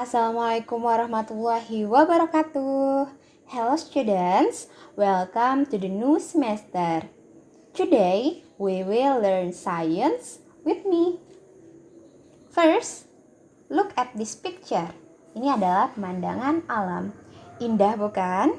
Assalamualaikum warahmatullahi wabarakatuh. Hello students, welcome to the new semester. Today we will learn science with me. First, look at this picture. Ini adalah pemandangan alam. Indah bukan?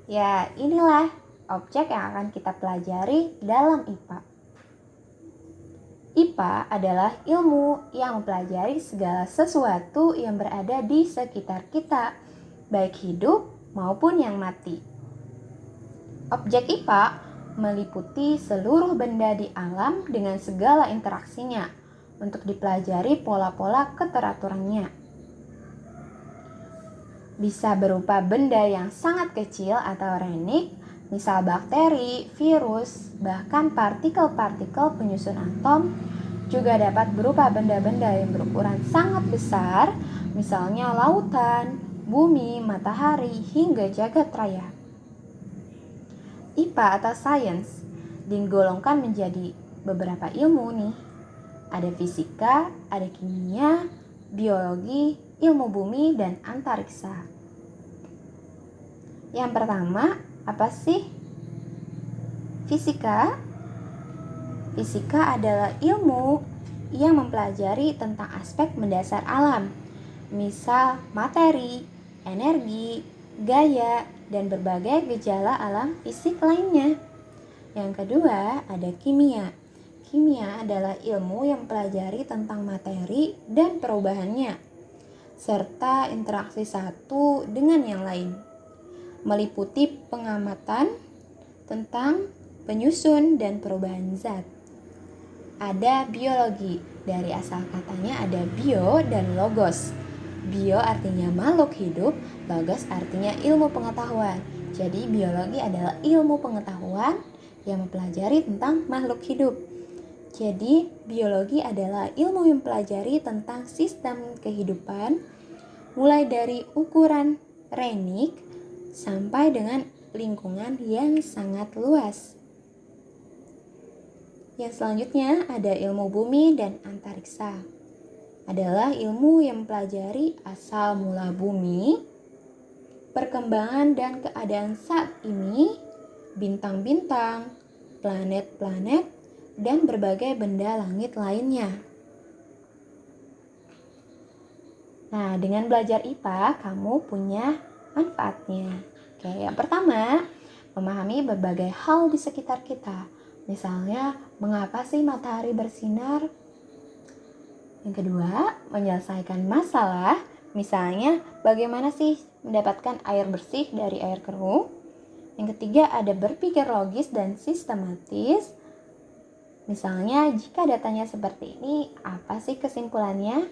Ya, inilah objek yang akan kita pelajari dalam IPA. IPA adalah ilmu yang mempelajari segala sesuatu yang berada di sekitar kita, baik hidup maupun yang mati. Objek IPA meliputi seluruh benda di alam dengan segala interaksinya untuk dipelajari pola-pola keteraturannya. Bisa berupa benda yang sangat kecil atau renik, misal bakteri, virus, bahkan partikel-partikel penyusun atom, juga dapat berupa benda-benda yang berukuran sangat besar, misalnya lautan, bumi, matahari, hingga jagat raya. IPA atau Science digolongkan menjadi beberapa ilmu nih. Ada fisika, ada kimia, biologi, ilmu bumi, dan antariksa. Yang pertama, apa sih fisika? Fisika adalah ilmu yang mempelajari tentang aspek mendasar alam, misal materi, energi, gaya, dan berbagai gejala alam fisik lainnya. Yang kedua, ada kimia. Kimia adalah ilmu yang mempelajari tentang materi dan perubahannya, serta interaksi satu dengan yang lain. Meliputi pengamatan tentang penyusun dan perubahan zat. Ada biologi, dari asal katanya ada bio dan logos. Bio artinya makhluk hidup, logos artinya ilmu pengetahuan. Jadi biologi adalah ilmu pengetahuan yang mempelajari tentang makhluk hidup. Jadi biologi adalah ilmu yang mempelajari tentang sistem kehidupan, mulai dari ukuran renik sampai dengan lingkungan yang sangat luas. Yang selanjutnya ada ilmu bumi dan antariksa. Adalah ilmu yang mempelajari asal mula bumi, perkembangan dan keadaan saat ini, bintang-bintang, planet-planet, dan berbagai benda langit lainnya. Nah, dengan belajar IPA, kamu punya manfaatnya. Oke, yang pertama, memahami berbagai hal di sekitar kita. Misalnya, mengapa sih matahari bersinar? Yang kedua, menyelesaikan masalah. Misalnya, bagaimana sih mendapatkan air bersih dari air keruh? Yang ketiga, ada berpikir logis dan sistematis. Misalnya, jika datanya seperti ini, apa sih kesimpulannya?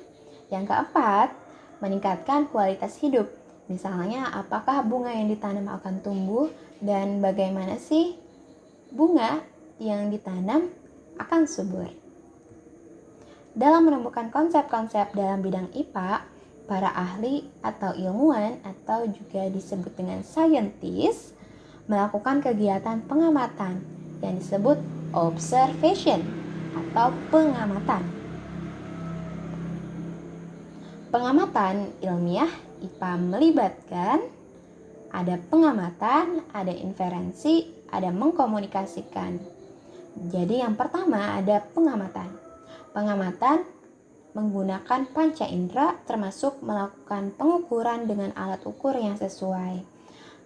Yang keempat, meningkatkan kualitas hidup. Misalnya, apakah bunga yang ditanam akan tumbuh dan bagaimana sih bunga yang ditanam akan subur. Dalam menemukan konsep-konsep dalam bidang IPA, para ahli atau ilmuwan atau juga disebut dengan scientist melakukan kegiatan pengamatan yang disebut observation atau pengamatan. Pengamatan ilmiah IPA melibatkan ada pengamatan, ada inferensi, ada mengkomunikasikan. Jadi yang pertama ada pengamatan. Pengamatan menggunakan panca indera termasuk melakukan pengukuran dengan alat ukur yang sesuai.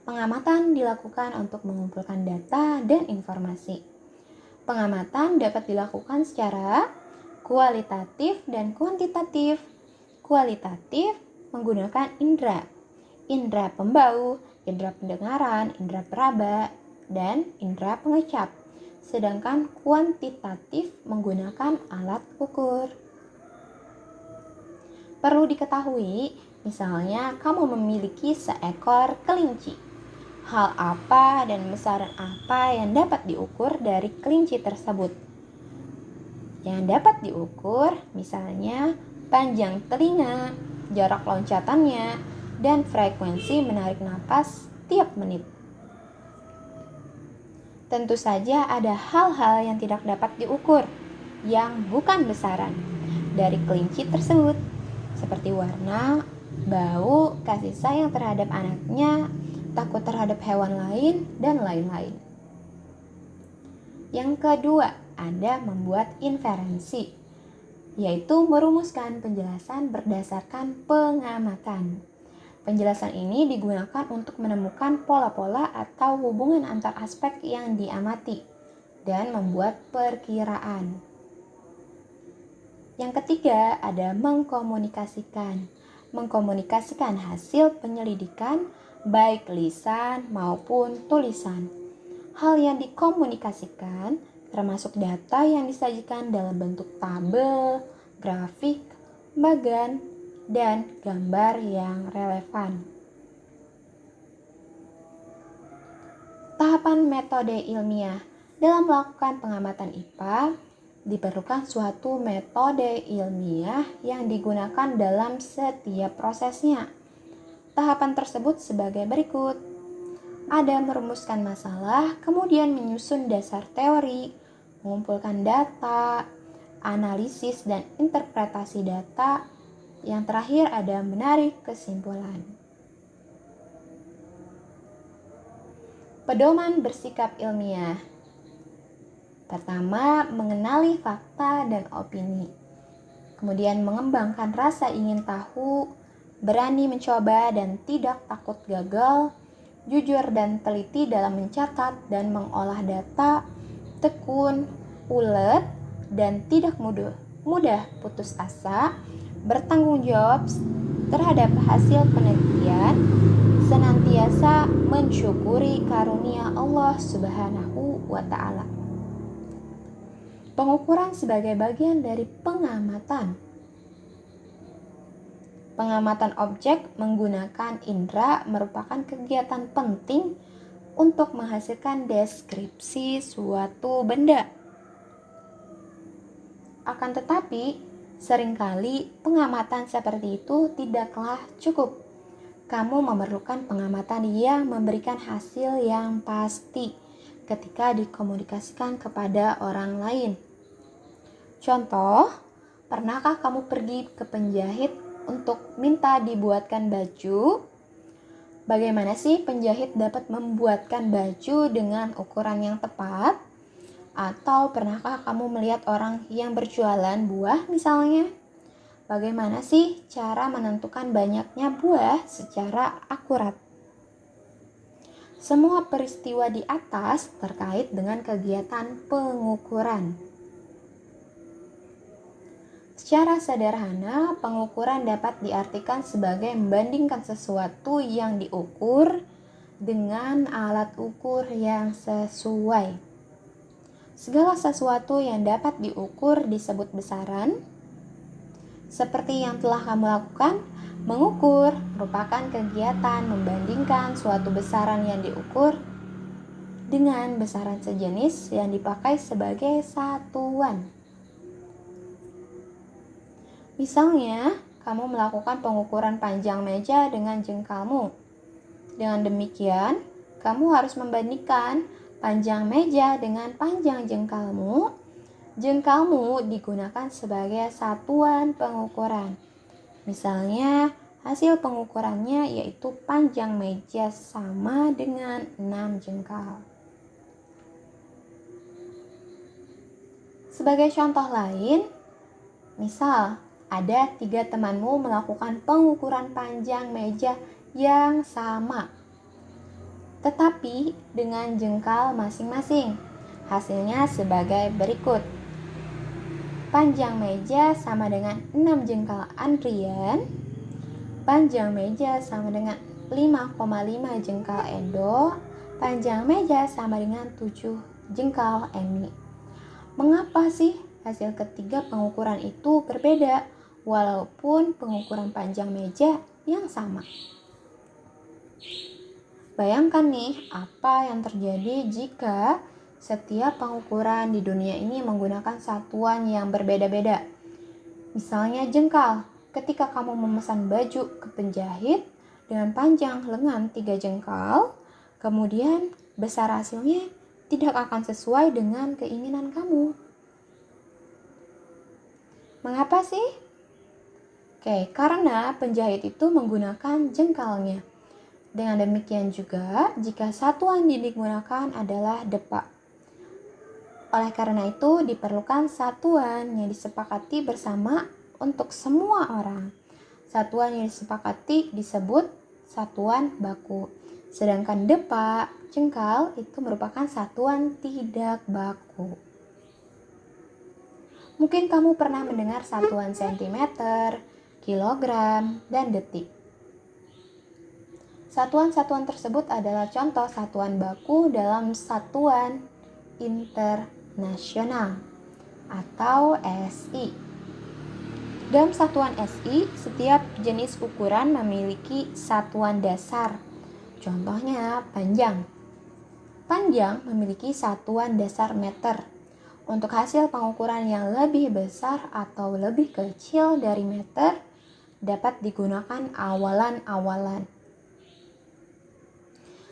Pengamatan dilakukan untuk mengumpulkan data dan informasi. Pengamatan dapat dilakukan secara kualitatif dan kuantitatif. Kualitatif menggunakan indera. Indera pembau, indera pendengaran, indera peraba, dan indera pengecap. Sedangkan kuantitatif menggunakan alat ukur. Perlu diketahui, misalnya kamu memiliki seekor kelinci. Hal apa dan besaran apa yang dapat diukur dari kelinci tersebut? Yang dapat diukur misalnya panjang telinga, jarak loncatannya, dan frekuensi menarik napas tiap menit. Tentu saja ada hal-hal yang tidak dapat diukur, yang bukan besaran dari kelinci tersebut, seperti warna, bau, kasih sayang terhadap anaknya, takut terhadap hewan lain, dan lain-lain. Yang kedua, ada membuat inferensi, yaitu merumuskan penjelasan berdasarkan pengamatan. Penjelasan ini digunakan untuk menemukan pola-pola atau hubungan antar aspek yang diamati dan membuat perkiraan. Yang ketiga, ada mengkomunikasikan. Mengkomunikasikan hasil penyelidikan baik lisan maupun tulisan. Hal yang dikomunikasikan termasuk data yang disajikan dalam bentuk tabel, grafik, bagan, dan gambar yang relevan. Tahapan metode ilmiah. Dalam melakukan pengamatan IPA, diperlukan suatu metode ilmiah yang digunakan dalam setiap prosesnya. Tahapan tersebut sebagai berikut. Ada merumuskan masalah, kemudian menyusun dasar teori, mengumpulkan data, analisis dan interpretasi data. Yang terakhir ada menarik kesimpulan. Pedoman bersikap ilmiah. Pertama, mengenali fakta dan opini. Kemudian mengembangkan rasa ingin tahu, berani mencoba dan tidak takut gagal, jujur dan teliti dalam mencatat dan mengolah data, tekun, ulet, dan tidak mudah putus asa, bertanggung jawab terhadap hasil penelitian, senantiasa mensyukuri karunia Allah Subhanahu wa Ta'ala. Pengukuran sebagai bagian dari pengamatan. Pengamatan objek menggunakan indera merupakan kegiatan penting untuk menghasilkan deskripsi suatu benda. Akan tetapi, seringkali pengamatan seperti itu tidaklah cukup. Kamu memerlukan pengamatan yang memberikan hasil yang pasti ketika dikomunikasikan kepada orang lain. Contoh, pernahkah kamu pergi ke penjahit untuk minta dibuatkan baju? Bagaimana sih penjahit dapat membuatkan baju dengan ukuran yang tepat? Atau pernahkah kamu melihat orang yang berjualan buah misalnya? Bagaimana sih cara menentukan banyaknya buah secara akurat? Semua peristiwa di atas terkait dengan kegiatan pengukuran. Secara sederhana, pengukuran dapat diartikan sebagai membandingkan sesuatu yang diukur dengan alat ukur yang sesuai. Segala sesuatu yang dapat diukur disebut besaran. Seperti yang telah kamu lakukan, mengukur merupakan kegiatan membandingkan suatu besaran yang diukur dengan besaran sejenis yang dipakai sebagai satuan. Misalnya, kamu melakukan pengukuran panjang meja dengan jengkalmu. Dengan demikian, kamu harus membandingkan panjang meja dengan panjang jengkalmu. Jengkalmu digunakan sebagai satuan pengukuran. Misalnya, hasil pengukurannya yaitu panjang meja sama dengan 6 jengkal. Sebagai contoh lain, misal ada 3 temanmu melakukan pengukuran panjang meja yang sama, tetapi dengan jengkal masing-masing. Hasilnya sebagai berikut. Panjang meja sama dengan 6 jengkal Andrian. Panjang meja sama dengan 5,5 jengkal Edo. Panjang meja sama dengan 7 jengkal Emi. Mengapa sih hasil ketiga pengukuran itu berbeda walaupun pengukuran panjang meja yang sama? Bayangkan nih, apa yang terjadi jika setiap pengukuran di dunia ini menggunakan satuan yang berbeda-beda. Misalnya jengkal, ketika kamu memesan baju ke penjahit dengan panjang lengan 3 jengkal, kemudian besar hasilnya tidak akan sesuai dengan keinginan kamu. Mengapa sih? Oke, karena penjahit itu menggunakan jengkalnya. Dengan demikian juga, jika satuan yang digunakan adalah depak. Oleh karena itu, diperlukan satuan yang disepakati bersama untuk semua orang. Satuan yang disepakati disebut satuan baku. Sedangkan depak, jengkal itu merupakan satuan tidak baku. Mungkin kamu pernah mendengar satuan sentimeter, kilogram, dan detik. Satuan-satuan tersebut adalah contoh satuan baku dalam satuan internasional atau SI. Dalam satuan SI, setiap jenis ukuran memiliki satuan dasar. Contohnya panjang. Panjang memiliki satuan dasar meter. Untuk hasil pengukuran yang lebih besar atau lebih kecil dari meter, dapat digunakan awalan-awalan.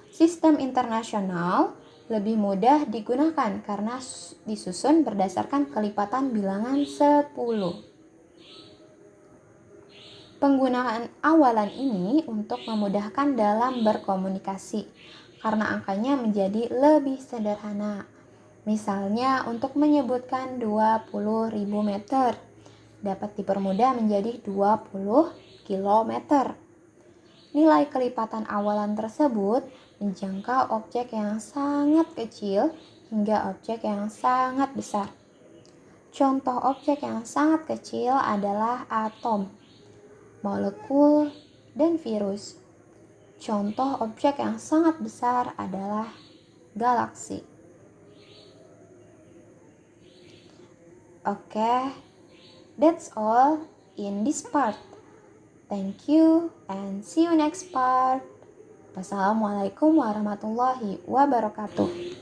Sistem internasional lebih mudah digunakan karena disusun berdasarkan kelipatan bilangan 10. Penggunaan awalan ini untuk memudahkan dalam berkomunikasi karena angkanya menjadi lebih sederhana. Misalnya untuk menyebutkan 20.000 meter dapat dipermudah menjadi 20 kilometer. Nilai kelipatan awalan tersebut menjangkau objek yang sangat kecil hingga objek yang sangat besar. Contoh objek yang sangat kecil adalah atom, molekul, dan virus. Contoh objek yang sangat besar adalah galaksi. Okay, that's all in this part. Thank you and see you next part. Wassalamualaikum warahmatullahi wabarakatuh.